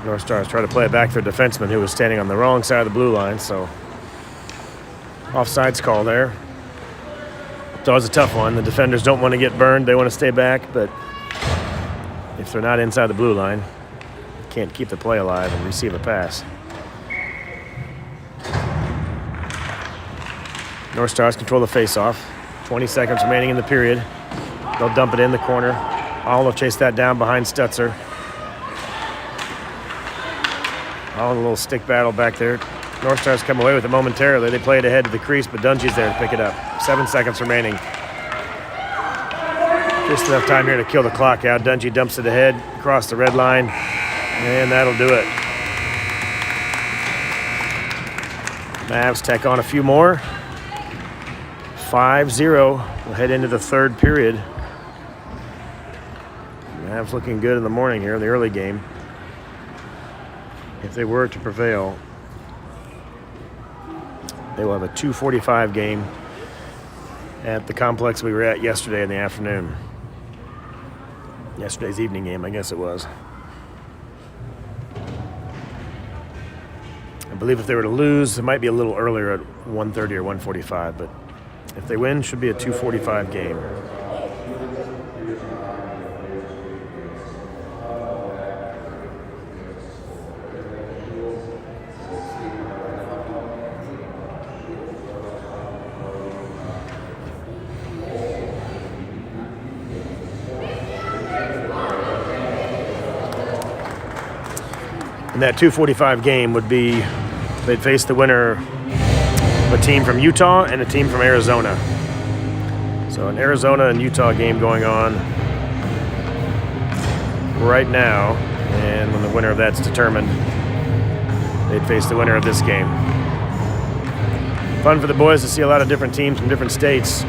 Speaker 1: North Stars try to play it back to their defenseman who was standing on the wrong side of the blue line, so offsides call there. It's always a tough one. The defenders don't want to get burned. They want to stay back, but if they're not inside the blue line, can't keep the play alive and receive a pass. North Stars control the face-off. 20 seconds remaining in the period. They'll dump it in the corner. Allen will chase that down behind Stutzer. All in a little stick battle back there. North Stars come away with it momentarily. They play it ahead to the crease, but Dungy's there to pick it up. 7 seconds remaining. Just enough time here to kill the clock out. Dungy dumps it ahead, across the red line, and that'll do it. Mavs tack on a few more. 5-0. We'll head into the third period. Mavs looking good in the morning here in the early game. If they were to prevail, they will have a 2:45 game at the complex we were at yesterday in the afternoon. Yesterday's evening game, I guess it was. I believe if they were to lose, it might be a little earlier at 1:30 or 1:45, but if they win, it should be a 2:45 game. And that 2:45 game would be, they'd face the winner of a team from Utah and a team from Arizona. So an Arizona and Utah game going on right now. And when the winner of that's determined, they'd face the winner of this game. Fun for the boys to see a lot of different teams from different states.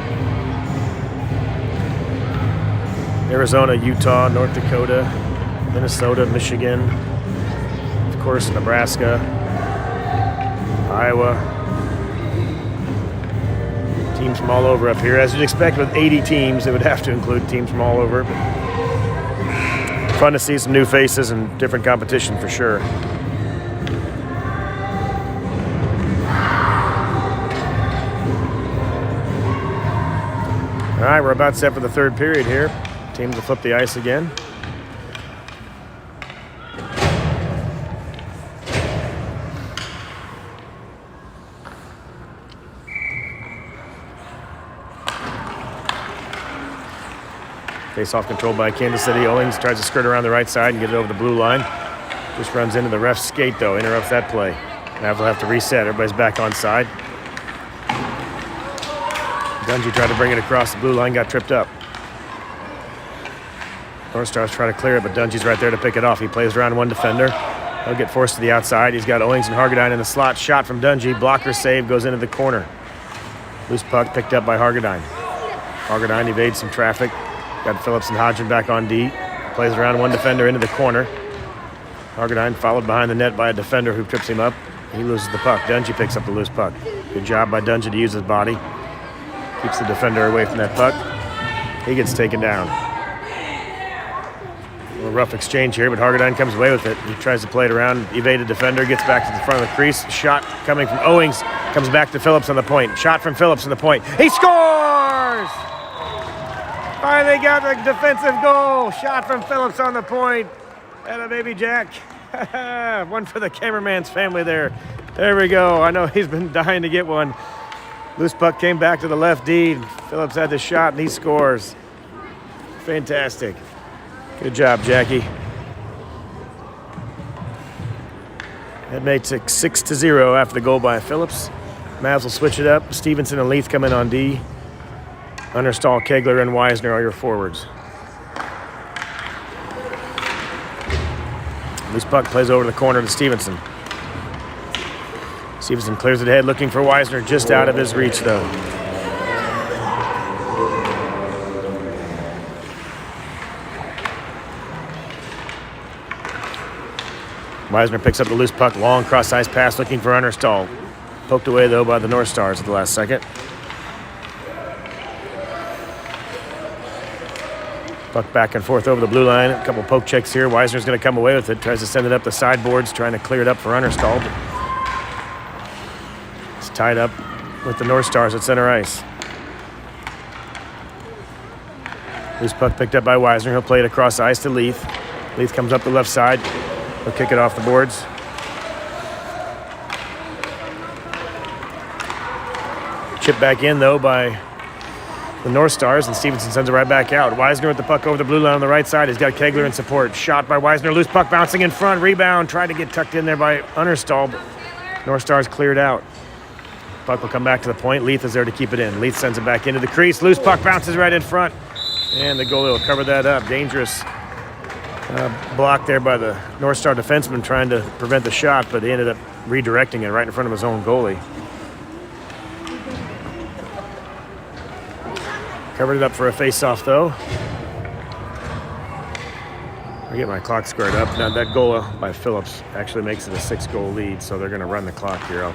Speaker 1: Arizona, Utah, North Dakota, Minnesota, Michigan, of course Nebraska, Iowa. Teams from all over up here. As you'd expect with 80 teams, it would have to include teams from all over. But fun to see some new faces and different competition for sure. All right, we're about set for the third period here. Teams will flip the ice again. Face-off controlled by Kansas City. Owings tries to skirt around the right side and get it over the blue line. Just runs into the ref's skate, though. Interrupts that play. Mavs will have to reset. Everybody's back on side. Dungey tried to bring it across the blue line, got tripped up. North Stars try to clear it, but Dungey's right there to pick it off. He plays around one defender. He'll get forced to the outside. He's got Owings and Hargadine in the slot. Shot from Dungey. Blocker save, goes into the corner. Loose puck picked up by Hargadine. Hargadine evades some traffic. Got Phillips and Hodgson back on D. Plays around one defender into the corner. Hargadine followed behind the net by a defender who trips him up. He loses the puck. Dungey picks up the loose puck. Good job by Dungey to use his body. Keeps the defender away from that puck. He gets taken down. A little rough exchange here, but Hargadine comes away with it. He tries to play it around, evade a defender, gets back to the front of the crease. Shot coming from Owings, comes back to Phillips on the point. Shot from Phillips on the point. He scores! Finally got the defensive goal. Shot from Phillips on the point. And a baby Jack. One for the cameraman's family there. There we go. I know he's been dying to get one. Loose puck came back to the left D. Phillips had the shot and he scores. Fantastic. Good job, Jackie. That makes it 6-0 after the goal by Phillips. Mavs will switch it up. Stevenson and Leith come in on D. Understall, Kegler, and Weisner are your forwards. Loose puck plays over to the corner to Stevenson. Stevenson clears it ahead, looking for Weisner, just out of his reach, though. Weisner picks up the loose puck, long cross-ice pass, looking for Understall. Poked away, though, by the North Stars at the last second. Puck back and forth over the blue line. A couple poke checks here. Weisner's going to come away with it. Tries to send it up the sideboards, trying to clear it up for Understall. But it's tied up with the North Stars at center ice. Loose puck picked up by Weisner. He'll play it across ice to Leith. Leith comes up the left side. He'll kick it off the boards. Chip back in, though, by the North Stars, and Stevenson sends it right back out. Weisner with the puck over the blue line on the right side. He's got Kegler in support. Shot by Weisner. Loose puck bouncing in front. Rebound. Tried to get tucked in there by Understall, but North Stars cleared out. Puck will come back to the point. Leith is there to keep it in. Leith sends it back into the crease. Loose puck bounces right in front. And the goalie will cover that up. Dangerous block there by the North Star defenseman trying to prevent the shot, but he ended up redirecting it right in front of his own goalie. Covered it up for a face-off, though. I get my clock squared up. Now that goal by Phillips actually makes it a 6-goal lead, so they're going to run the clock here. I'll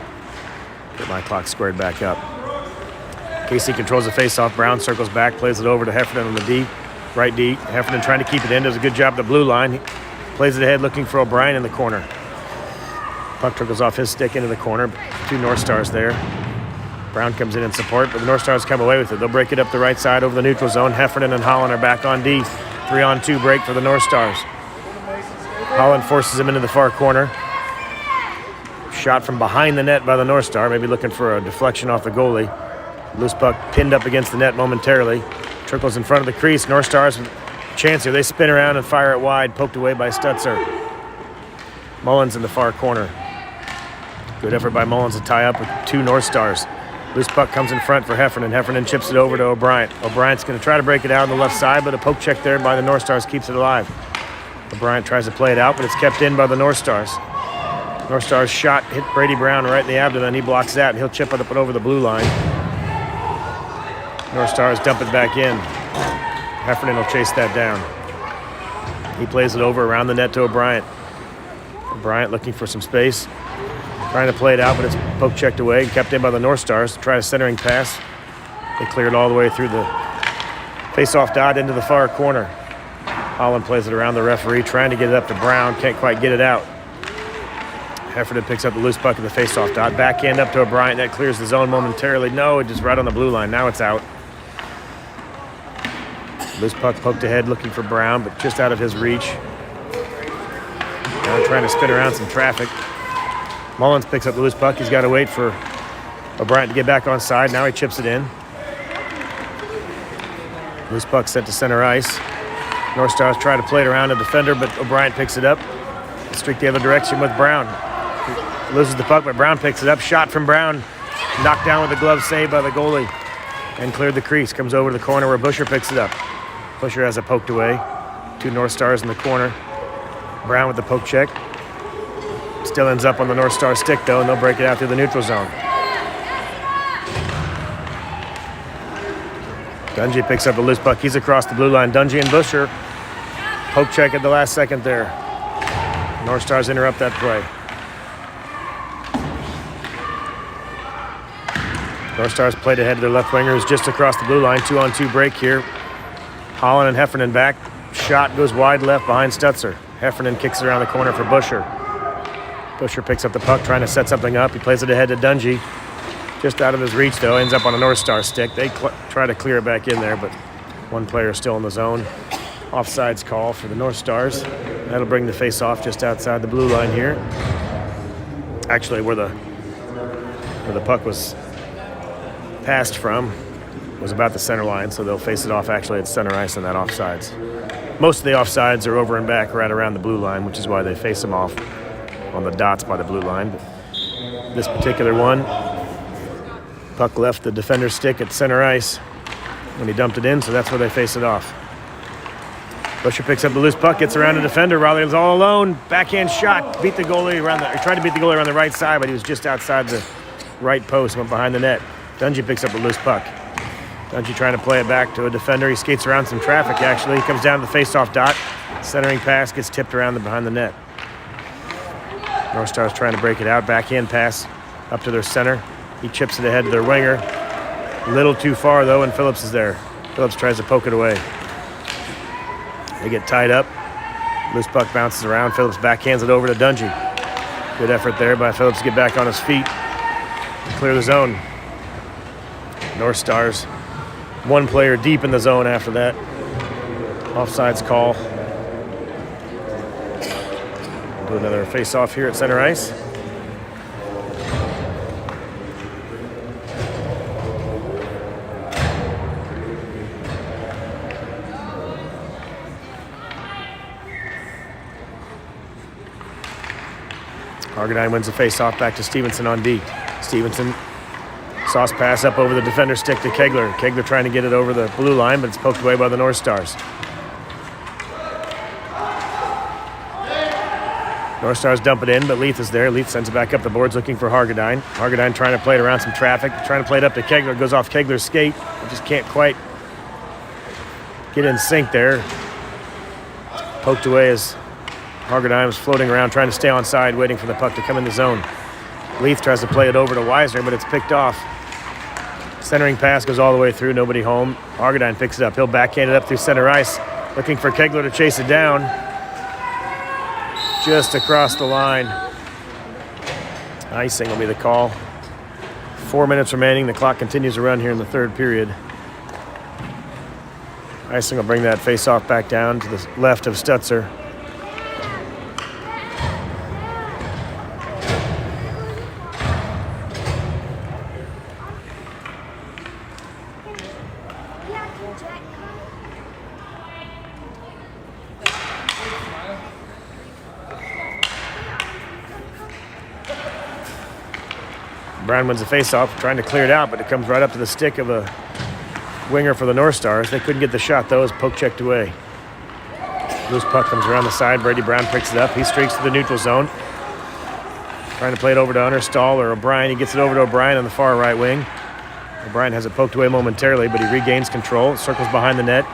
Speaker 1: get my clock squared back up. KC controls the face-off. Brown circles back, plays it over to Heffernan on the D, right D. Heffernan trying to keep it in, does a good job at the blue line. He plays it ahead, looking for O'Brien in the corner. Puck trickles off his stick into the corner. Two North Stars there. Brown comes in support, but the North Stars come away with it. They'll break it up the right side over the neutral zone. Heffernan and Holland are back on D. 3-on-2 break for the North Stars. Holland forces him into the far corner. Shot from behind the net by the North Star, maybe looking for a deflection off the goalie. Loose puck pinned up against the net momentarily. Trickles in front of the crease. North Stars with a chance here. They spin around and fire it wide, poked away by Stutzer. Mullins in the far corner. Good effort by Mullins to tie up with two North Stars. Loose puck comes in front for Heffernan. Heffernan chips it over to O'Brien. O'Brien's going to try to break it out on the left side, but a poke check there by the North Stars keeps it alive. Bryant tries to play it out, but it's kept in by the North Stars. North Stars shot hit Brady Brown right in the abdomen. He blocks that, and he'll chip it up and over the blue line. North Stars dump it back in. Heffernan will chase that down. He plays it over around the net to O'Brien. Bryant looking for some space. Trying to play it out, but it's poke checked away and kept in by the North Stars. Try a centering pass. They clear it all the way through the face-off dot into the far corner. Holland plays it around the referee, trying to get it up to Brown. Can't quite get it out. Heffernan picks up the loose puck at the face-off dot. Backhand up to O'Brien. That clears the zone momentarily. No, just right on the blue line. Now it's out. Loose puck poked ahead looking for Brown, but just out of his reach. Now trying to spin around some traffic. Mullins picks up the loose puck. He's got to wait for O'Brien to get back on side. Now he chips it in. Loose puck sent to center ice. North Stars try to play it around a defender, but O'Brien picks it up. Streak the other direction with Brown. He loses the puck, but Brown picks it up. Shot from Brown. Knocked down with a glove save by the goalie. And cleared the crease. Comes over to the corner where Busher picks it up. Busher has it poked away. 2 North Stars in the corner. Brown with the poke check. Still ends up on the North Star stick, though, and they'll break it out through the neutral zone. Dungy picks up a loose puck. He's across the blue line. Dungy and Busher. Poke check at the last second there. North Stars interrupt that play. North Stars played ahead of their left winger, who's just across the blue line. 2-on-2 break here. Holland and Heffernan back. Shot goes wide left behind Stutzer. Heffernan kicks it around the corner for Busher. Busher picks up the puck, trying to set something up. He plays it ahead to Dungy. Just out of his reach, though. Ends up on a North Star stick. They try to clear it back in there, but one player is still in the zone. Offsides call for the North Stars. That'll bring the face-off just outside the blue line here. Actually, where the puck was passed from was about the center line, so they'll face it off actually at center ice on that offsides. Most of the offsides are over and back right around the blue line, which is why they face them off on the dots by the blue line. But this particular one, puck left the defender's stick at center ice when he dumped it in, so that's where they face it off. Busher picks up the loose puck, gets around the defender. Rowley's all alone. Backhand shot, beat the goalie tried to beat the goalie around the right side, but he was just outside the right post, went behind the net. Dungy picks up a loose puck. Dungy trying to play it back to a defender. He skates around some traffic, actually. He comes down to the face-off dot. Centering pass gets tipped around behind the net. North Stars trying to break it out. Backhand pass up to their center. He chips it ahead to their winger. A little too far, though, and Phillips is there. Phillips tries to poke it away. They get tied up. Loose puck bounces around. Phillips backhands it over to Dungy. Good effort there by Phillips to get back on his feet and clear the zone. North Stars, one player deep in the zone after that. Offsides call. Do another face-off here at center ice. Argadine wins the face-off back to Stevenson on D. Stevenson, sauce pass up over the defender's stick to Kegler. Kegler trying to get it over the blue line, but it's poked away by the North Stars. North Stars dump it in, but Leith is there. Leith sends it back up the boards looking for Argadine. Argadine trying to play it around some traffic, trying to play it up to Kegler. Goes off Kegler's skate. He just can't quite get in sync there. Poked away as Argadine was floating around, trying to stay on side, waiting for the puck to come in the zone. Leith tries to play it over to Weisner, but it's picked off. Centering pass goes all the way through, nobody home. Argadine picks it up. He'll backhand it up through center ice, looking for Kegler to chase it down. Just across the line. Icing will be the call. 4 minutes remaining. The clock continues to run here in the third period. Icing will bring that face-off back down to the left of Stutzer. Brown wins the face-off, trying to clear it out, but it comes right up to the stick of a winger for the North Stars. They couldn't get the shot, though, as poke checked away. Loose puck comes around the side. Brady Brown picks it up. He streaks to the neutral zone. Trying to play it over to Understall or O'Brien. He gets it over to O'Brien on the far right wing. O'Brien has it poked away momentarily, but he regains control. Circles behind the net.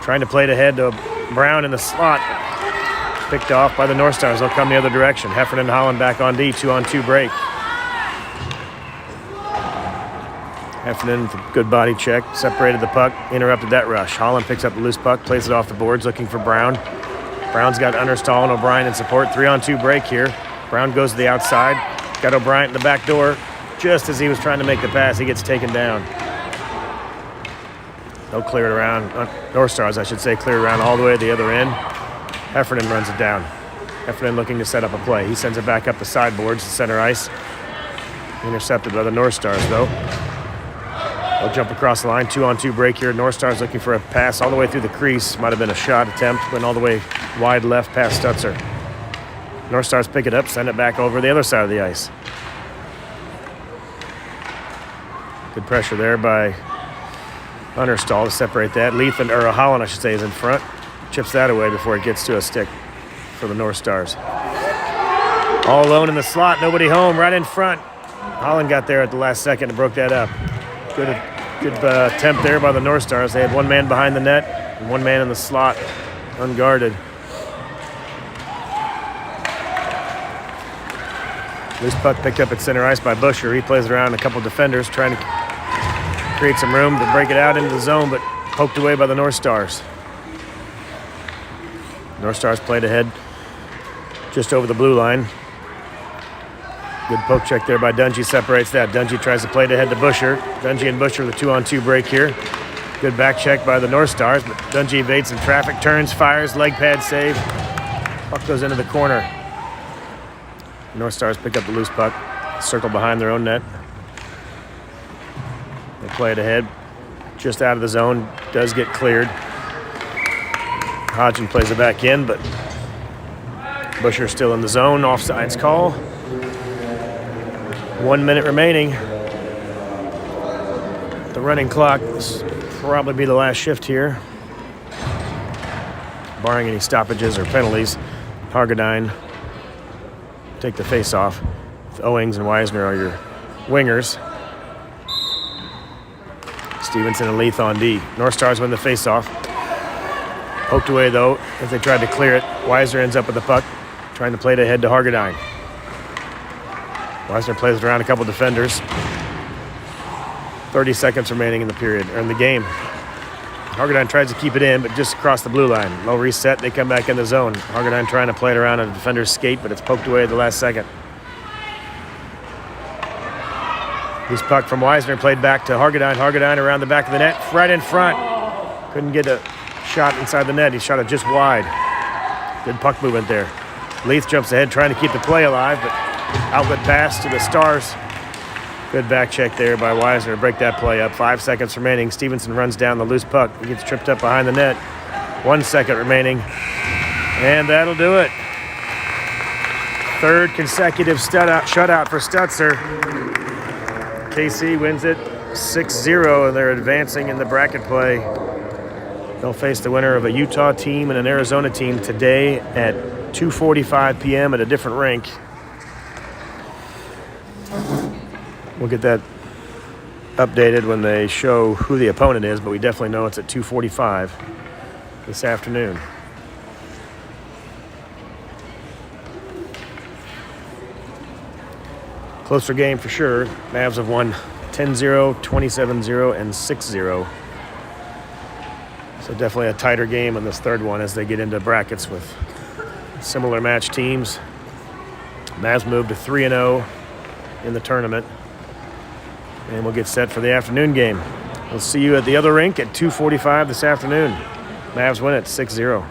Speaker 1: Trying to play it ahead to Brown in the slot. Picked off by the North Stars. They'll come the other direction. Heffernan and Holland back on D. 2-on-2 break. Heffernan with a good body check. Separated the puck. Interrupted that rush. Holland picks up the loose puck. Plays it off the boards looking for Brown. Brown's got Understall and O'Brien in support. 3-on-2 break here. Brown goes to the outside. Got O'Brien in the back door. Just as he was trying to make the pass, he gets taken down. They'll clear it around. North Stars, I should say, clear it around all the way to the other end. Heffernan runs it down. Heffernan looking to set up a play. He sends it back up the sideboards to center ice. Intercepted by the North Stars, though. They'll jump across the line. 2-on-2 break here. North Stars looking for a pass all the way through the crease. Might have been a shot attempt. Went all the way wide left past Stutzer. North Stars pick it up, send it back over the other side of the ice. Good pressure there by Understall to separate that. Holland, I should say, is in front. Chips that away before it gets to a stick for the North Stars. All alone in the slot, nobody home, right in front. Holland got there at the last second and broke that up. Good attempt there by the North Stars. They had one man behind the net and one man in the slot, unguarded. Loose puck picked up at center ice by Busher. He plays it around a couple defenders, trying to create some room to break it out into the zone, but poked away by the North Stars. North Stars played ahead just over the blue line. Good poke check there by Dungy, separates that. Dungy tries to play it ahead to Busher. Dungy and Busher with a 2-on-2 break here. Good back check by the North Stars, but Dungy evades some traffic, turns, fires, leg pad save. Puck goes into the corner. North Stars pick up the loose puck, circle behind their own net. They play it ahead, just out of the zone, does get cleared. Hodgson plays it back in, but Busher still in the zone, offsides call. 1 minute remaining. The running clock will probably be the last shift here. Barring any stoppages or penalties, Hargadine take the face-off. Owings and Weisner are your wingers. Stevenson and Leith on D. North Stars win the face-off. Poked away, though, as they tried to clear it. Weisner ends up with the puck, trying to play it ahead to Hargadine. Weisner plays it around a couple defenders. 30 seconds remaining in the period, or in the game. Hargadine tries to keep it in, but just across the blue line. Low reset, they come back in the zone. Hargadine trying to play it around a defender's skate, but it's poked away at the last second. This puck from Weisner played back to Hargadine. Hargadine around the back of the net, right in front. Couldn't get a shot inside the net. He shot it just wide. Good puck movement there. Leith jumps ahead, trying to keep the play alive, but outlet pass to the Stars. Good back check there by Weisner to break that play up. 5 seconds remaining. Stevenson runs down the loose puck. He gets tripped up behind the net. 1 second remaining. And that'll do it. Third consecutive shutout for Stutzer. KC wins it 6-0, and they're advancing in the bracket play. They'll face the winner of a Utah team and an Arizona team today at 2:45 p.m. at a different rink. We'll get that updated when they show who the opponent is, but we definitely know it's at 2:45 this afternoon. Closer game for sure. Mavs have won 10-0, 27-0, and 6-0. So definitely a tighter game in this third one as they get into brackets with similar match teams. Mavs moved to 3-0 in the tournament. And we'll get set for the afternoon game. We'll see you at the other rink at 2:45 this afternoon. Mavs win it 6-0.